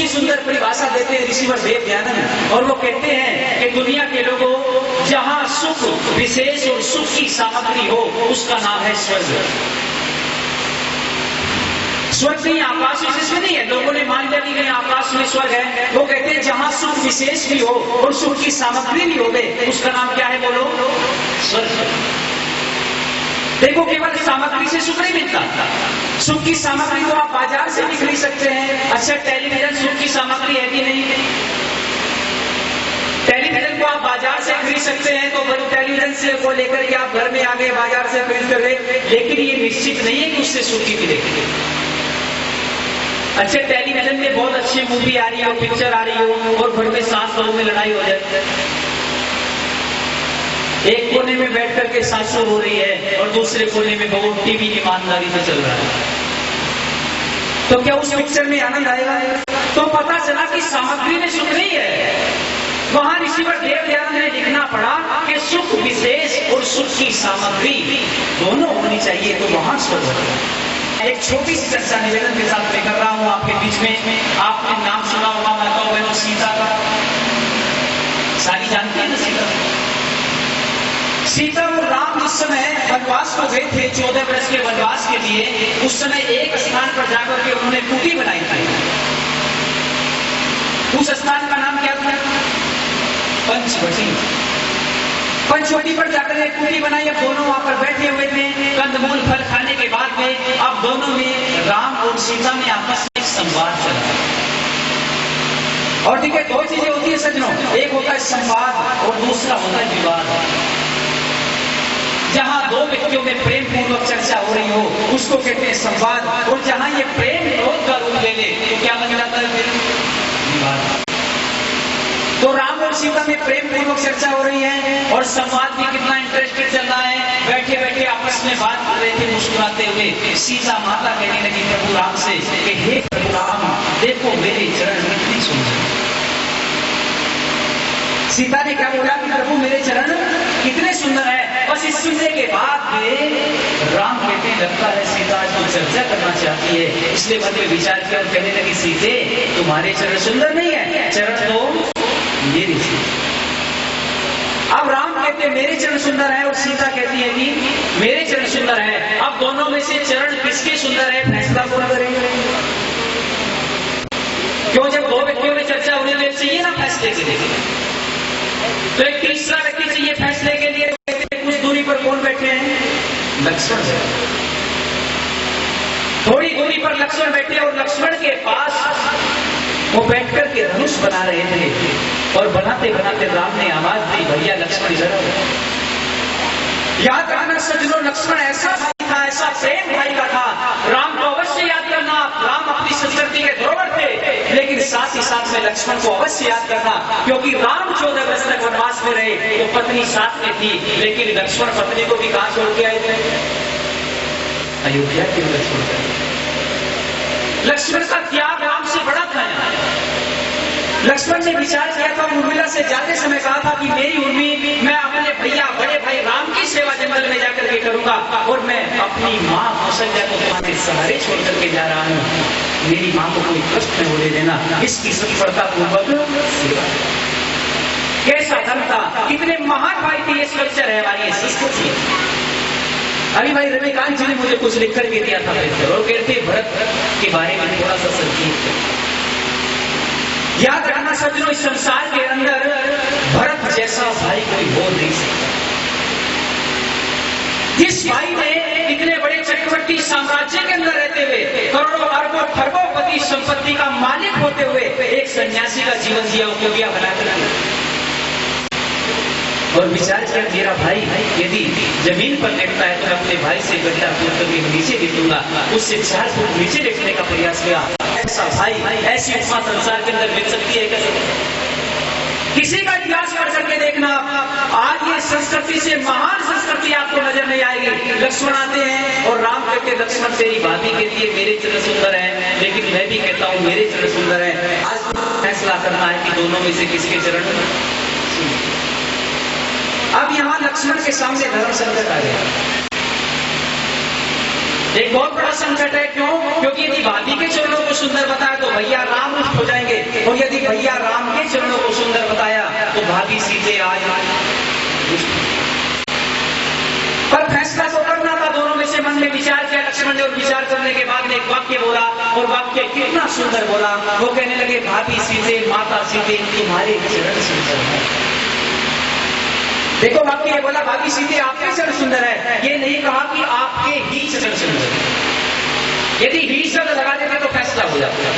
की सुंदर परिभाषा देते हैं ऋषिवर देव दयानंद, और वो कहते हैं कि दुनिया के लोगों, जहां सुख विशेष और सुख की सामग्री हो उसका नाम है स्वर्ग। स्वर्ग नहीं आकाश विशेष में नहीं है। लोगों ने मान लिया कि कहीं आकाश में स्वर्ग है। वो कहते हैं जहां सुख विशेष भी हो और सुख की सामग्री भी हो गए उसका नाम क्या है, बोलो? स्वर्ग। देखो, केवल सामग्री से सुख नहीं मिलता। सुख की सामग्री तो आप बाजार से भी खरीद सकते हैं। अच्छा, टेलीविजन सुख की सामग्री है कि नहीं? टेलीविजन को आप बाजार से खरीद सकते हैं, तो टेलीविजन से को लेकर के आप घर में आ गए, बाजार से खरीद कर गए, लेकिन ये निश्चित नहीं है कि उससे सुखी मिलेगी। अच्छे टेलीविजन में बहुत अच्छी मूवी आ रही हो, पिक्चर आ रही हो, और घर में सास बहू में लड़ाई हो जाए, एक कोने में बैठ करके सासू हो रही है और दूसरे कोने में बहू टीवी की ईमानदारी से चल रहा है, तो क्या उस पिक्चर में आनंद आएगा? तो पता चला कि सामग्री में सुख नहीं है। वहां ऋषिवर देव दयानंद ने लिखना पड़ा कि सुख विशेष और सुख की सामग्री दोनों होनी चाहिए, तो वहां स्वर्ग है। एक छोटी सी चर्चा निवेदन के साथ मैं कर रहा हूं आपके बीच में। आपने नाम सुना होगा माता बहनों सीता का, सारी जानती है ना सीता। सीता और राम जिस समय वनवास को गए थे 14 वर्ष के वनवास के लिए, उस समय एक स्थान पर जाकर के उन्होंने कुटी बनाई थी। उस स्थान का नाम क्या था? पंचवटी। पंचवटी पर जाकर एक कुटी बनाई। अब दोनों वहां पर बैठे हुए थे, कंदमूल फल खाने के बाद में अब दोनों में, राम और सीता में आपस में संवाद चला। और देखिए, दो चीजें होती है सज्जनों, एक होता है संवाद और दूसरा होता है विवाद। जहां दो व्यक्तियों में प्रेम पूर्वक चर्चा हो रही हो उसको कहते हैं संवाद, और जहां ये प्रेम क्रोध का रूप ले ले तो क्या बन जाता है? विवाद। तो राम और सीता में प्रेम पूर्वक चर्चा हो रही है और संवाद भी कितना इंटरेस्टेड चल रहा है। बैठे बैठे आपस में बात कर रहे थे मुस्कुराते हुए। सीता माता कहने लगी प्रभु राम से कि हे प्रभु राम, देखो मेरे चरण कितने सुंदर। सीता ने क्या बोला कि प्रभु मेरे चरण कितने सुंदर है। बस इस सुनने के बाद में राम कहते लगता है सीता आज तो चर्चा करना चाहती है, इसलिए मन में विचार किया और कहने लगी सीते तुम्हारे चरण सुंदर नहीं है, चरण तो मेरे। अब राम कहते मेरे चरण सुंदर है और सीता कहती है कि मेरे चरण सुंदर है। अब दोनों में से चरण किसके सुंदर है फैसला कौन करेंगे? क्यों, जब दो व्यक्तियों में चर्चा होनी तो चाहिए ना फैसले के लिए, तो एक तीसरा व्यक्ति चाहिए फैसले के लिए। कुछ दूरी पर कौन बैठे हैं? लक्ष्मण। थोड़ी दूरी पर लक्ष्मण बैठे और लक्ष्मण के पास वो बैठ करके धनुष बना रहे थे और बनाते बनाते राम ने आवाज दी, भैया लक्ष्मण इधर आओ। याद रखना सज्जनों, लक्ष्मण ऐसा भाई था, ऐसा प्रेम भाई का था। राम को अवश्य याद करना, राम अपनी संस्कृति के धरोहर थे, लेकिन साथ ही साथ में लक्ष्मण को अवश्य याद करना, क्योंकि राम 14 वर्ष तक वनवास में रहे तो पत्नी साथ में थी, लेकिन लक्ष्मण पत्नी को भी कहां छोड़ के आए थे? अयोध्या क्यों छोड़ के आए? लक्ष्मण का त्याग राम से बड़ा था। लक्ष्मण ने विचार किया था, उर्मिला से जाते समय कहा था कि मेरी उर्मी मैं अपने भैया बड़े भाई राम की सेवा जंगल में जाकर के करूंगा, और मैं अपनी माँ कौशल्या को तुम्हारे सहारे छोड़ करके जा रहा हूँ, मेरी माँ को कोई कष्ट न होने देना, इसकी सफलता पूर्वक सेवा। कैसा धर्म था, कितने महान भाई थे। ये कल्चर है हमारी, संस्कृति है। अभी भाई रविकांत जी ने मुझे कुछ लिख करके दिया था और कहते भरत के बारे में थोड़ा सा संक्षिप्त। याद रखना सज्जनों, इस संसार के अंदर भरत जैसा भाई कोई हो नहीं सकता। जिस भाई ने इतने बड़े चक्रवर्ती साम्राज्य के अंदर रहते हुए करोड़ों अरबों खरबों संपत्ति का मालिक होते हुए एक सन्यासी का जीवन जिया, उपयोगिया बनाकर और विचार किया मेरा भाई यदि जमीन पर लेटता है तो मैं अपने भाई से गड्ढा खोद करके नीचे लेटूंगा, उससे 4 फुट नीचे लेटने का प्रयास किया। ऐसा भाई, ऐसी उपमा संसार के अंदर मिल सकती है कैसे? किसी का इतिहास पढ़ करके देखना, आज ये संस्कृति से महान संस्कृति आपको नजर नहीं आएगी। लक्ष्मण आते हैं और राम कहते लक्ष्मण तेरी भाभी के लिए मेरे चरण सुंदर है, लेकिन मैं भी कहता हूँ मेरे चरण सुंदर है। आज फैसला करना है कि दोनों में से किसके चरण। अब यहाँ लक्ष्मण के सामने धर्म संकट आ गया, एक बहुत बड़ा संकट है। क्यों? क्योंकि यदि भाभी के चरणों को सुंदर बताया तो भैया राम रुष्ट हो जाएंगे, और यदि भैया राम के चरणों को सुंदर बताया तो भाभी सीते आज पर फैसला तो करना था। दोनों में से मन में विचार किया लक्ष्मण ने और विचार करने के बाद में एक वाक्य बोला और वाक्य कितना सुंदर बोला। वो कहने लगे भाभी सीते माता सीते तुम्हारे चरण सुंदर है। देखो वाक्य ये बोला भाभी सीते आपके चरण सुंदर है, ये नहीं कहा कि आपके ही चरण सुंदर है। यदि ही शब्द लगा देते तो फैसला हो जाता,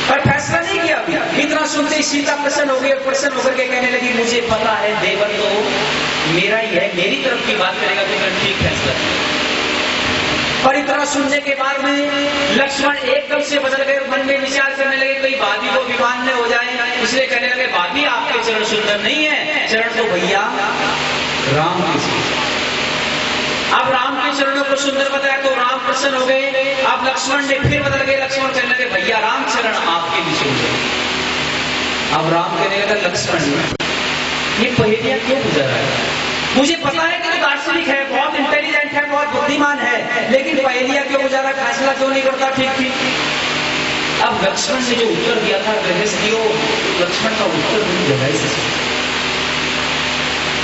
पर फैसला नहीं किया। इतना सुनते ही सीता प्रसन्न हो गई और प्रसन्न होकर के कहने लगी मुझे पता है देवर तो मेरा ही है, मेरी तरफ की बात करेगा तो मैं ठीक फैसला। पर इतना सुनने के बाद में लक्ष्मण एकदम से बदल गए, मन में विचार करने लगे कहीं भाभी को विमान न हो जाए, इसलिए कहने लगे भाभी आपके चरण सुंदर नहीं है, चरण तो भैया राम के। अब राम के चरणों को सुंदर बताया तो राम प्रसन्न हो गए। अब लक्ष्मण ने फिर बदल गए, लक्ष्मण कहने लगे भैया राम चरण आपके भी सुंदर। अब राम कहने लगा लक्ष्मण ये पहेलियां क्यों गुजर रहा है? मुझे पता है कि दार्शनिक है, बहुत इंटेलिजेंट है, बहुत बुद्धिमान है, लेकिन पहेलियां क्यों गुजर रहा, फैसला क्यों नहीं करता ठीक ठीक। अब लक्ष्मण ने जो उत्तर दिया था गृहस्थियों, लक्ष्मण का उत्तर नहीं गहराई से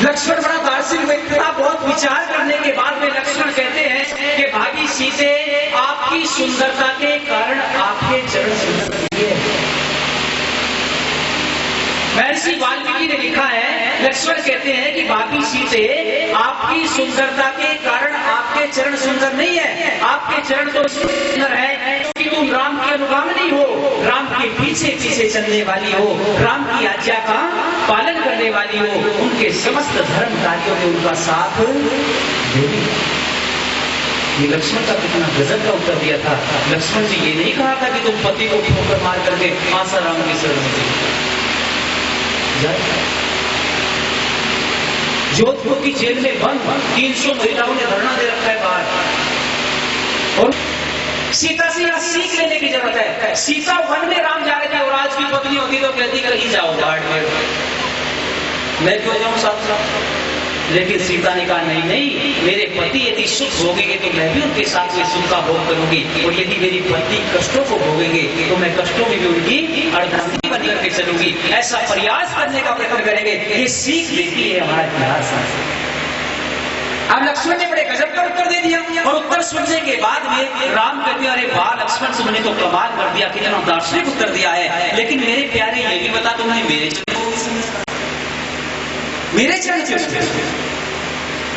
लक्ष्मण बड़ा दार्शनिक व्यक्ति था। बहुत विचार करने के बाद में लक्ष्मण कहते हैं कि भाभी सीते आपकी सुंदरता के कारण आपके चरण सुंदर है। महर्षि वाल्मीकि ने लिखा है, लक्ष्मण कहते हैं कि भाभी सीते आपकी सुंदरता के कारण आपके चरण सुंदर नहीं है, आपके चरण तो सुंदर है क्योंकि तुम राम की अनुगामिनी हो, राम के पीछे पीछे चलने वाली हो, राम की आज्ञा का पालन करने वाली हो, उनके समस्त धर्म कार्यों में उनका साथ देवी। ये लक्ष्मण का कितना गजब का उत्तर दिया था। लक्ष्मण जी ये नहीं कहा था कि तुम पति को ठोकर मार करके आसाराम की शरण में जोधपुर की जेल में बंद 300 महिलाओं ने धरना दे रखा है बाहर, और सीता से यहाँ सीख लेने की जरूरत है। सीता वन में राम जा रहे थे और आज की पत्नी होती तो कहती कहीं जाओ घाट में, मैं क्यों जाऊं साथ साथ। लेकिन सीता ने कहा नहीं नहीं, मेरे पति यदि सुख भोगेंगे तो मैं भी उनके साथ में सुख का भोग करूंगी, और यदि मेरी पत्नी कष्टों को भोगेंगे तो मैं कष्टों में भी उनकी अर्धांगिनी बन करके चलूंगी। ऐसा प्रयास करने का प्रयत्न करेंगे। ये सीख देती है हमारा इतिहास। अब लक्ष्मण ने बड़े गजब का उत्तर दे दिया, और उत्तर सुनने के बाद में राम कहते अरे वाह लक्ष्मण तुमने तो कमाल कर दिया, कितना दार्शनिक उत्तर दिया है। लेकिन मेरे प्यारे ये भी बता तुमने मेरे चरण क्यों?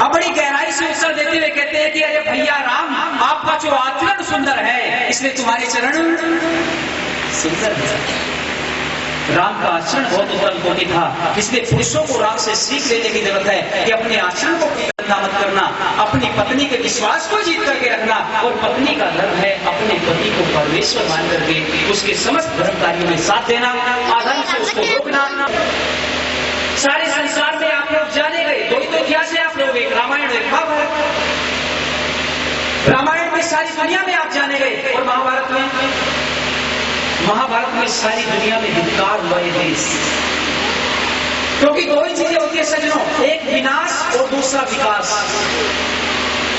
अब बड़ी गहराई से उत्तर देते हुए कहते हैं कि अरे भैया राम आपका जो आचरण सुंदर है इसलिए तुम्हारे चरण सुंदर है। राम का आचरण बहुत उत्तम कोटि था, इसलिए पुरुषों को राम से सीख लेने की जरूरत है कि अपने आचरण को गंदा मत करना, अपनी पत्नी के विश्वास को जीत करके रखना, और पत्नी का धर्म है अपने पति को परमेश्वर मान करके उसके समस्त धर्म कार्यों में साथ देना, आधर्म से उसको रोकना। सारे संसार में आप लोग जाने गए, दो ही तो इतिहास है आप लोग, एक रामायण एक महाभारत। रामायण में सारी दुनिया में आप जाने गए, और महाभारत में सारी दुनिया में धिक्कार हुआ ये देश। क्योंकि दो ही चीजें होती है सज्जनों, एक विनाश और दूसरा विकास।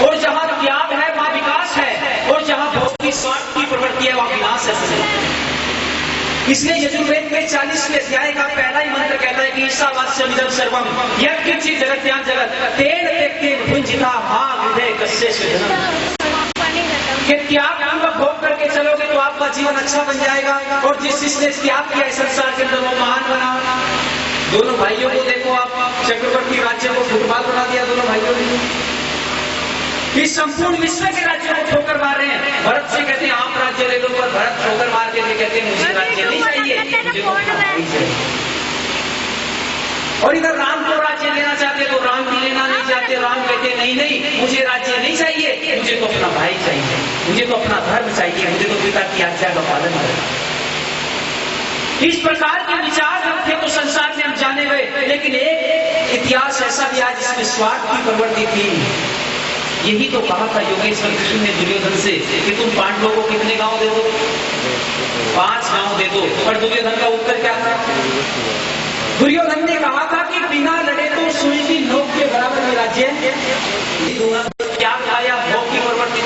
और जहां त्याग है वहां विकास है, और जहां भोग की स्वार्थ की प्रवृत्ति है वहां विनाश है। इसलिए यजुर्वेद के 40वें अध्याय का पहला ही मंत्र कहता है कि ईशावास्यमिदं सर्वम यत्किंचित् जगत्यां जगत् तेन त्यक्तेन भुञ्जीता मा विधे कस्य सुजनम्। कि त्याग पूर्वक भोग करके चलोगे तो आपका जीवन अच्छा बन जाएगा, और जिसने त्याग किया इस संसार के अंदर वो महान बना। दोनों भाइयों को देखो आप, चक्रवर्ती राज्य को फुटबॉल बना दिया दोनों भाइयों ने। इस संपूर्ण विश्व के राज्यों को ठोकर मार रहे हैं। भरत से कहते हैं आप राज्य ले लो, पर भरत ठोकर मार के कहते हैं मुझे राज्य नहीं चाहिए, मुझे तो भाई चाहिए। और इधर राम को राज्य लेना चाहते तो राम भी लेना नहीं चाहते, राम कहते नहीं नहीं मुझे राज्य नहीं चाहिए, मुझे तो अपना भाई चाहिए, मुझे तो अपना धर्म चाहिए, मुझे तो पिता की आज्ञा का पालन करना। इस प्रकार के विचार थे तो संसार में हम जाने गए, लेकिन एक इतिहास ऐसा भी आज जिसमें स्वार्थ की प्रवृत्ति थी। यही तो कहा था योगेश्वर कृष्ण ने दुर्योधन से कि तुम पांडवों को कितने गांव दे दो, 5 गांव दे दो। और दुर्योधन का उत्तर क्या था? दुर्योधन ने कहा था कि बिना लड़े तो सुई की नोक के बराबर में राज्य क्या खाया, भोग की प्रवृत्ति।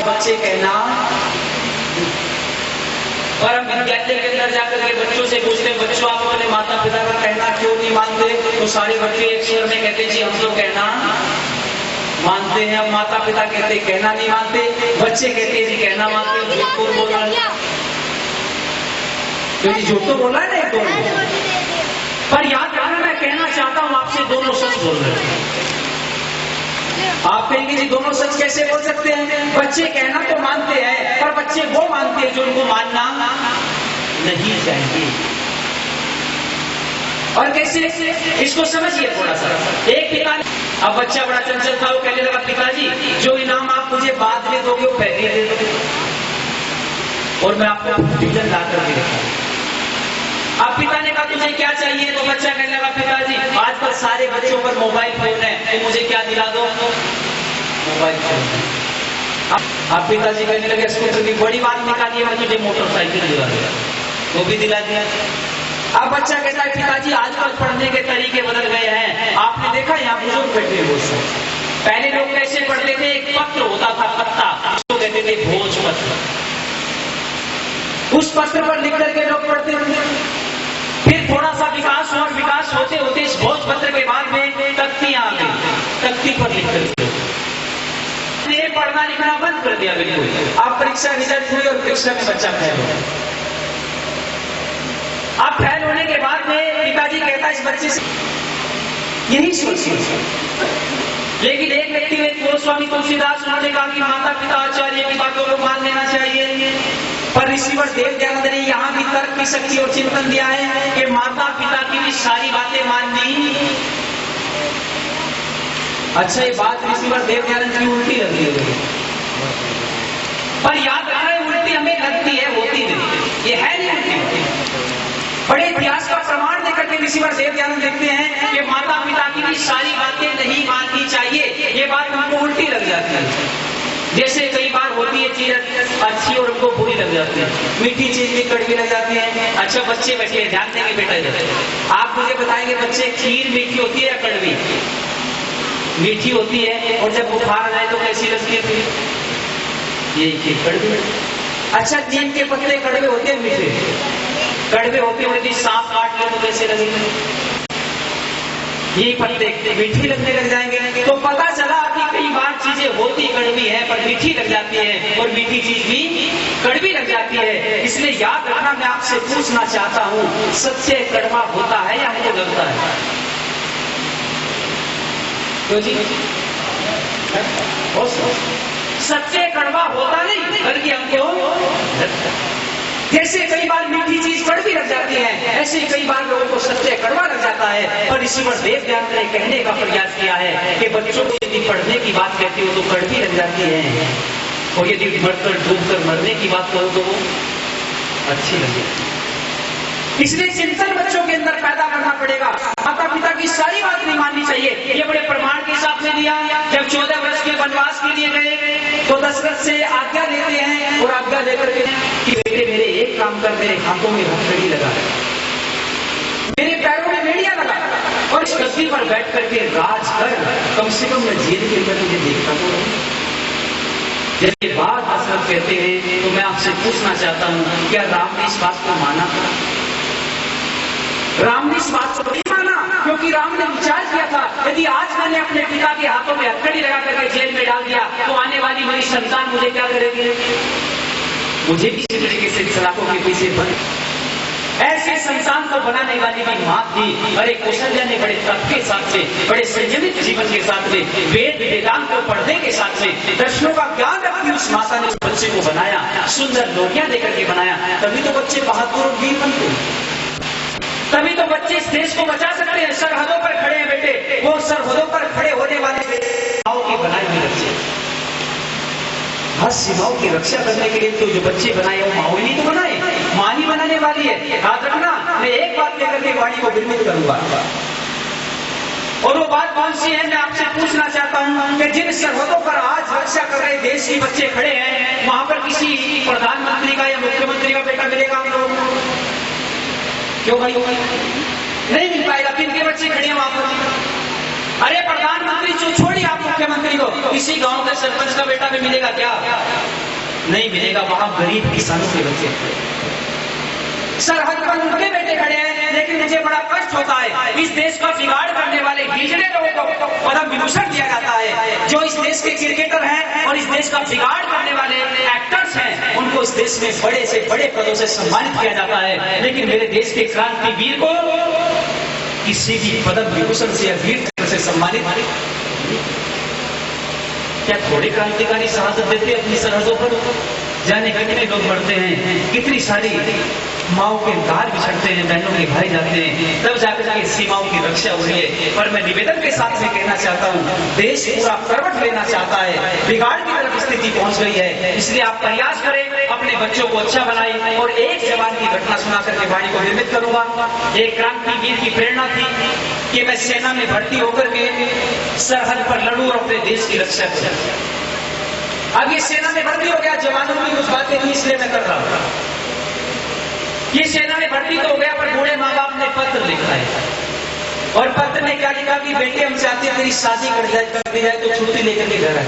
बच्चे कहना और हम विद्यालय के अंदर जाकर के बच्चों से पूछते हैं, बच्चों आप अपने माता पिता का कहना क्यों नहीं मानते? तो सारे बच्चे एक स्वर में कहते जी हम तो कहना मानते हैं। अब माता पिता कहते कहना नहीं मानते, बच्चे कहते जी कहना मानते। झूठ कौन बोल रहा है? क्योंकि झूठ तो बोला है ना एक दोनों। पर याद रखना, मैं कहना चाहता हूं आपसे, दोनों सच बोल रहे हैं। आप कहेंगे जी दोनों सच कैसे बोल सकते हैं? बच्चे कहना तो मानते हैं, पर बच्चे वो मानते हैं जो उनको मानना नहीं चाहिए। और कैसे? इसको समझिए थोड़ा सा। एक पिता, अब बच्चा बड़ा चंचल था, वो कहने लगा पिताजी जो इनाम आप मुझे बाद में दोगे वो पहले दे दोगे और मैं आपको डिवीजन ला कर दे देता हूं। अब पिता ने कहा तुझे क्या चाहिए? तो बच्चा कहने लगा पिताजी आजकल सारे बच्चों पर मोबाइल फोन है, तो मुझे क्या दिला दो? Mobile phone. अब पिताजी कहने लगे स्कूटर की बड़ी बात निकालिए, मैं तुझे मोटरसाइकिल दिला दिया, वो भी दिला दिया। अब बच्चा कहता है पिताजी आजकल पढ़ने के तरीके बदल गए हैं, आपने देखा यहाँ बुजुर्ग बैठे हैं बहुत सारे। पहले लोग कैसे पढ़ते थे? एक पत्र होता था, पत्ता, उसको कहते थे भोजपत्र। उस पत्र पर लिख करके लोग पढ़ते थे। फिर थोड़ा सा विकास हुआ, विकास होते होते इस भोजपत्र के बाद में तख्तियां आ गई, तख्ती पर लिख करके पढ़ना लिखना बंद कर दिया बिल्कुल। अब परीक्षा रिजल्ट हुई और परीक्षा में बच्चा फेल हो गया। अब फेल होने के बाद में पिताजी कहता है इस बच्चे से यही सोचिए। लेकिन एक व्यक्ति में गोस्वामी तुलसीदास उन्होंने कहा कि माता पिता आचार्य की बातों को मान लेना चाहिए, पर ऋषिवर देव दयानंद ने यहाँ भी तर्क की शक्ति और चिंतन दिया है कि माता पिता की भी सारी बातें माननी। अच्छा, ये बात ऋषिवर देव दयानंद की उल्टी लग रही है, पर याद रखना उल्टी हमें लगती है, होती नहीं, ये है नहीं उल्टी। बड़े इतिहास का प्रमाण देकर के ऋषिवर देव दयानंद लिखते हैं कि माता पिता की भी सारी बातें नहीं माननी चाहिए, ये बात हमको उल्टी लग जाती है। जैसे कई बार होती है चीज अच्छी और हमको बुरी लग जाती है, मीठी चीज भी कड़वी लग जाती है। अच्छा बच्चे बैठे ध्यान देंगे बेटा, इधर आप मुझे बताएंगे बच्चे खीर मीठी होती है या कड़वी? मीठी होती है, और जब बुखार आ जाए तो कैसी लगती है? यही खीर कड़वी। अच्छा, नीम के पत्ते कड़वे होते हैं मीठे? कड़वे होते हैं। यदि सांप काट ले तो कैसे लगेंगे? ये पत्ते मीठी लगने लग जाएंगे। तो पता चला कि कई बार चीजें होती कड़वी है पर मीठी लग जाती है, और मीठी चीज भी कड़वी लग जाती है। इसलिए याद रखना, मैं आपसे पूछना चाहता हूं सच्चे कड़वा होता है या हमको लगता है? तो जी सच्चे कड़वा होता नहीं, बल्कि हमको लगता है। जैसे कई बार मीठी चीज कड़वी लग जाती है, ऐसे कई बार लोगों को सत्य कड़वा लग जाता है। पर ऋषिवर देव दयानंद ने कहने का प्रयास किया है कि बच्चों को यदि पढ़ने की बात कहती हो तो कड़वी लग जाती है, और यदि मरकर डूबकर मरने की बात करो तो वो अच्छी लगेगी। इसलिए चिंतन बच्चों के अंदर पैदा करना पड़ेगा। माता पिता की सारी बात नहीं माननी चाहिए। ये बड़े प्रमाण के हिसाब से दिया। जब 14 वर्ष के वनवास के लिए गए तो दशरथ से आज्ञा लेते हैं, और आज्ञा लेकर के कि बेटे मेरे एक काम कर, मेरे हाथों में हथकड़ी लगा, मेरे पैरों में बेड़ियां लगा, और इस गद्दी पर बैठ करके राज कर, कम से कम मैं जेल के अंदर मुझे देखता तो नहीं। जब ये बात दशरथ कहते हैं तो मैं आपसे पूछना चाहता हूं क्या राम ने इस बात को माना था? राम ने इस बात को नहीं माना, क्योंकि राम ने विचार किया था यदि आज मैंने अपने पिता के हाथों में हथकड़ी लगा करके जेल में डाल दिया तो आने वाली मेरी संतान मुझे क्या करेगी? मुझे भी इसी तरीके से सलाखों के पीछे बंद। ऐसे संतान को बनाने वाली भी मां थी। अरे कौशल्या ने बड़े तप के साथ से, बड़े संयमित जीवन के साथ में, वेद वेदांत को पढ़ने के साथ में, दर्शनों का ज्ञान रखती उस माता ने उस बच्चे को बनाया, सुंदर लोरियां देकर के बनाया। तभी तो बच्चे बहादुर और वीर बनते, तभी तो बच्चे इस देश को बचा सकते हैं। सरहदों पर खड़े हैं बेटे, वो सरहदों पर खड़े होने वाले सीमाओं की बनाई हुई रक्षा, हर सीमाओं की रक्षा करने के लिए तो जो बच्चे बनाए वो माँ ही तो बनाए, माँ ही बनाने वाली है। याद रखना, मैं एक बात लेकर के वाणी को विरमित करूंगा, और वो बात कौन सी है? मैं आपसे पूछना चाहता हूं कि जिन सरहदों पर आज रक्षा कर रहे देश के बच्चे खड़े हैं, वहां पर किसी प्रधानमंत्री का या मुख्यमंत्री का बेटा मिलेगा हम लोगों को? क्यों भाई? नहीं मिल पाएगा। किन के बच्चे खड़े हैं वहां पर? अरे प्रधानमंत्री जो छोड़िए आप मुख्यमंत्री को, किसी गांव के सरपंच का बेटा भी मिलेगा क्या? नहीं मिलेगा। वहां गरीब किसानों के बच्चे खड़े। सरहद पर उनके बेटे खड़े हैं, लेकिन मुझे बड़ा कष्ट होता है। इस देश का बिगाड़ करने वाले हिजड़े लोगों को पद्म विभूषण दिया जाता है। जो इस देश के क्रिकेटर हैं और इस देश का बिगाड़ करने वाले एक्टर्स हैं, उनको इस देश में बड़े से बड़े पदों से सम्मानित किया जाता है। लेकिन मेरे देश के क्रांतिवीर को किसी भी पद्म विभूषण से या वीर से सम्मानित क्या थोड़े क्रांतिकारी शहादत देते अपनी सरहदों पर? जाने कितने लोग मरते हैं, कितनी सारी माओ के दार बिछड़ते हैं, बहनों के भाई जाते हैं, तब जाकर के सीमाओं की रक्षा हो रही है। पर मैं निवेदन के साथ में कहना चाहता हूँ, देश पूरा करवट लेना चाहता है, बिगाड़ की तरफ स्थिति पहुंच गई है। इसलिए आप प्रयास करें, अपने बच्चों को अच्छा बनाए। और एक जवान की घटना सुना करके वाणी को निर्मित करूंगा। एक क्रांतिवीर की प्रेरणा थी कि मैं सेना में भर्ती होकर के सरहद पर लड़ूं और अपने देश की रक्षा करूं। अब ये सेना में भर्ती हो गया, जवानों की कुछ बातें थी इसलिए मैं कर रहा हूं। ये सेना में भर्ती तो हो गया, पर बूढ़े माँ बाप ने पत्र लिखा है। और पत्र में क्या लिखा कि बेटे हम चाहते हैं तेरी शादी कर दी जाए तो छुट्टी लेकर के घर आए।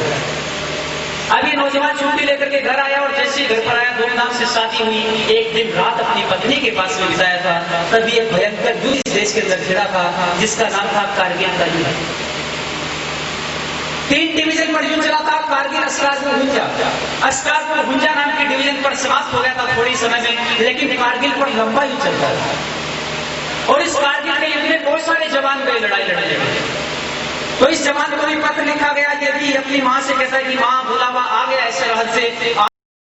अभी नौजवान छुट्टी लेकर के घर आया और जैसे घर पर आया, धूमधाम से शादी हुई। एक दिन रात अपनी पत्नी के पास में बिताया था। तभी एक भयंकर युद्ध इस देश के अंदर छिड़ा था, जिसका नाम था कारगिल का युद्ध। 3 डिवीजन पर युद्ध चला था, कारगिल, अस्कारपुर, हुंजा। अस्कारपुर हुंजा नाम के डिवीजन पर समाप्त हो गया था थोड़ी समय में, लेकिन कारगिल पर लंबा युद्ध चलता था। और इस कारगिल के युद्ध में बहुत सारे जवान गए लड़ाई लड़ने। तो इस जवान को भी पत्र लिखा गया, यदि अपनी मां से कहता है कि मां बुलावा आ गया है सरहद से।